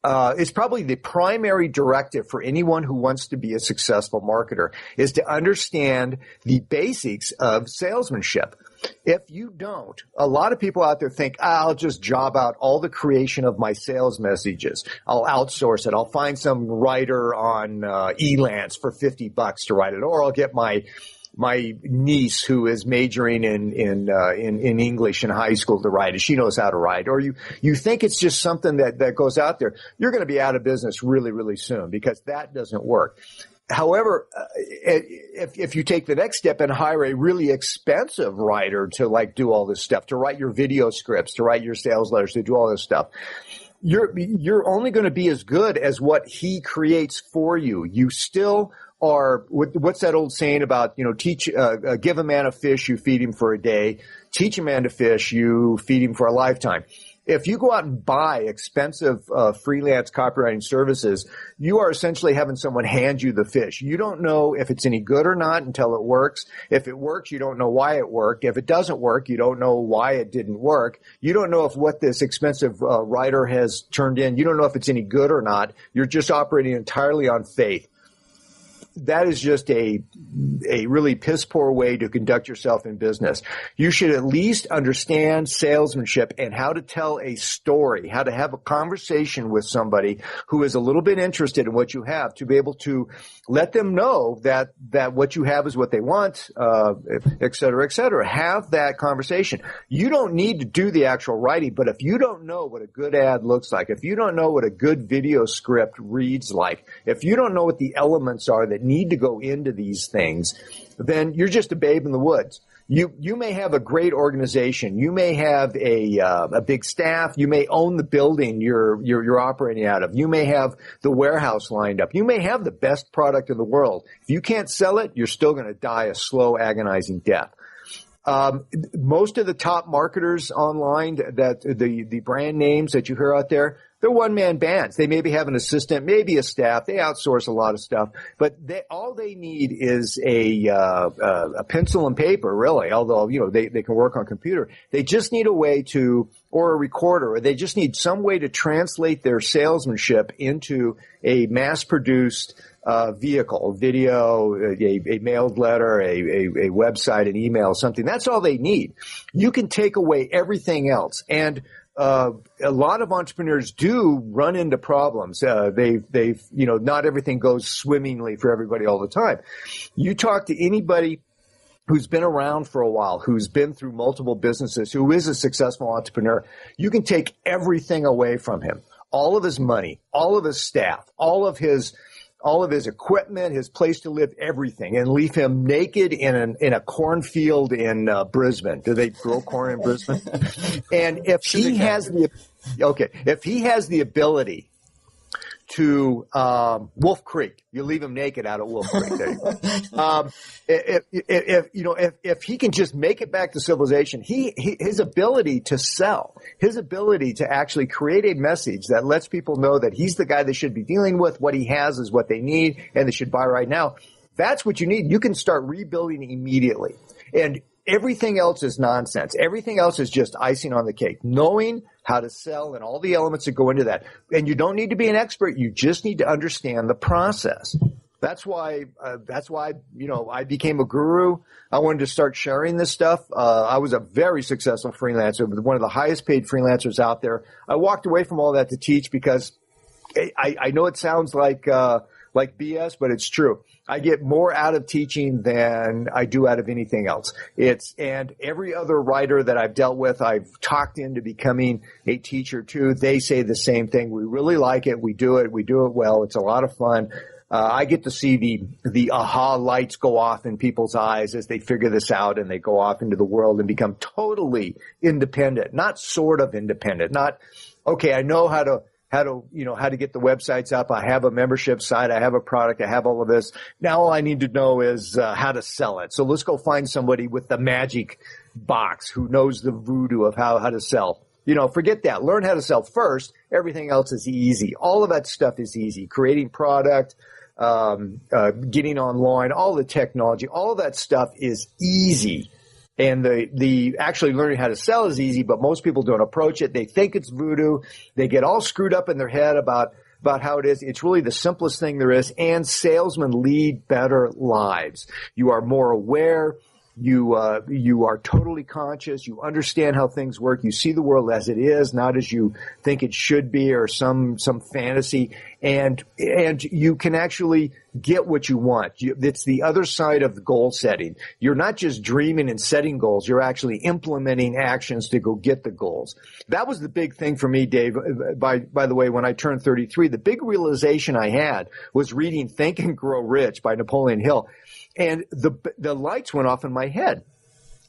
it's probably the primary directive for anyone who wants to be a successful marketer is to understand the basics of salesmanship. If you don't, a lot of people out there think, I'll just job out all the creation of my sales messages. I'll outsource it. I'll find some writer on Elance for $50 to write it, or I'll get my niece who is majoring in English in high school to write it. She knows how to write. Or you think it's just something that goes out there. You're going to be out of business really, really soon because that doesn't work. However, if you take the next step and hire a really expensive writer to like do all this stuff, to write your video scripts, to write your sales letters, to do all this stuff, you're only going to be as good as what he creates for you. You still are, what's that old saying about, give a man a fish, you feed him for a day. Teach a man to fish, you feed him for a lifetime. If you go out and buy expensive freelance copywriting services, you are essentially having someone hand you the fish. You don't know if it's any good or not until it works. If it works, you don't know why it worked. If it doesn't work, you don't know why it didn't work. You don't know if what this expensive writer has turned in, you don't know if it's any good or not. You're just operating entirely on faith. That is just a really piss poor way to conduct yourself in business. You should at least understand salesmanship and how to tell a story, how to have a conversation with somebody who is a little bit interested in what you have, to be able to let them know that what you have is what they want, et cetera, et cetera. Have that conversation. You don't need to do the actual writing, but if you don't know what a good ad looks like, if you don't know what a good video script reads like, if you don't know what the elements are that need to go into these things, then you're just a babe in the woods. You may have a great organization. You may have a big staff. You may own the building you're operating out of. You may have the warehouse lined up. You may have the best product in the world. If you can't sell it, you're still going to die a slow, agonizing death. Most of the top marketers online, that the brand names that you hear out there, they're one-man bands. They maybe have an assistant, maybe a staff. They outsource a lot of stuff, but all they need is a pencil and paper, really. Although they can work on computer. They just need a way or a recorder, or they just need some way to translate their salesmanship into a mass-produced vehicle, video, a mailed letter, a website, an email, something. That's all they need. You can take away everything else. And a lot of entrepreneurs do run into problems. They've not everything goes swimmingly for everybody all the time. You talk to anybody who's been around for a while, who's been through multiple businesses, who is a successful entrepreneur, you can take everything away from him. All of his money, all of his staff, all of his equipment, his place to live, everything, and leave him naked in a cornfield in Brisbane. Do they grow corn in Brisbane? And if he has the ability to Wolf Creek, you leave him naked out at Wolf Creek. There you go. If he can just make it back to civilization, his ability to sell, his ability to actually create a message that lets people know that he's the guy they should be dealing with, what he has is what they need, and they should buy right now. That's what you need. You can start rebuilding immediately. And everything else is nonsense. Everything else is just icing on the cake. Knowing how to sell and all the elements that go into that. And you don't need to be an expert. You just need to understand the process. That's why I became a guru. I wanted to start sharing this stuff. I was a very successful freelancer, one of the highest paid freelancers out there. I walked away from all that to teach because I know it sounds like BS, but it's true. I get more out of teaching than I do out of anything else. And every other writer that I've dealt with, I've talked into becoming a teacher too. They say the same thing. We really like it. We do it well. It's a lot of fun. I get to see the aha lights go off in people's eyes as they figure this out and they go off into the world and become totally independent, not sort of independent, not, okay, I know how to get the websites up. I have a membership site. I have a product. I have all of this. Now all I need to know is how to sell it. So let's go find somebody with the magic box who knows the voodoo of how to sell. Forget that. Learn how to sell first. Everything else is easy. All of that stuff is easy. Creating product, getting online, all the technology, all of that stuff is easy. And the actually learning how to sell is easy, but most people don't approach it. They think it's voodoo. They get all screwed up in their head about how it is. It's really the simplest thing there is. And salesmen lead better lives. You are more aware. You are totally conscious. You understand how things work. You see the world as it is, not as you think it should be or some fantasy. And you can actually get what you want. It's the other side of goal setting. You're not just dreaming and setting goals. You're actually implementing actions to go get the goals. That was the big thing for me, Dave. By the way, when I turned 33, the big realization I had was reading Think and Grow Rich by Napoleon Hill. And the lights went off in my head.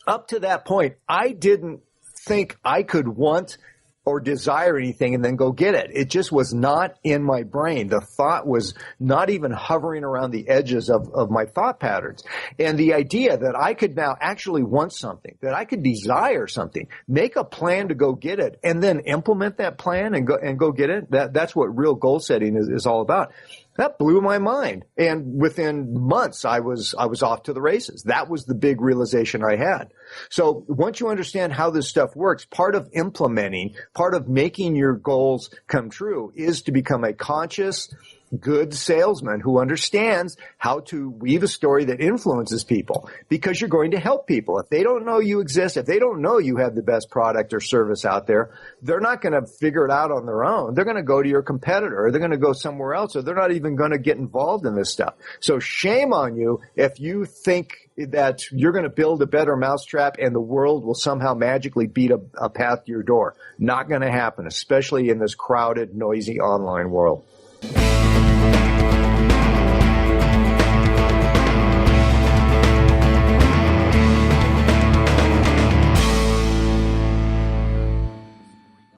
Up to that point, I didn't think I could want or desire anything and then go get it. It just was not in my brain. The thought was not even hovering around the edges of my thought patterns. And the idea that I could now actually want something, that I could desire something, make a plan to go get it, and then implement that plan and go get it, that's what real goal setting is all about. That blew my mind. And within months, I was off to the races. That was the big realization I had. So once you understand how this stuff works, part of implementing, part of making your goals come true is to become a conscious, good salesman who understands how to weave a story that influences people, because you're going to help people. If they don't know you exist, if they don't know you have the best product or service out there, they're not going to figure it out on their own. They're going to go to your competitor, or they're going to go somewhere else, or they're not even going to get involved in this stuff. So shame on you if you think that you're going to build a better mousetrap and the world will somehow magically beat a path to your door. Not going to happen, especially in this crowded, noisy online world.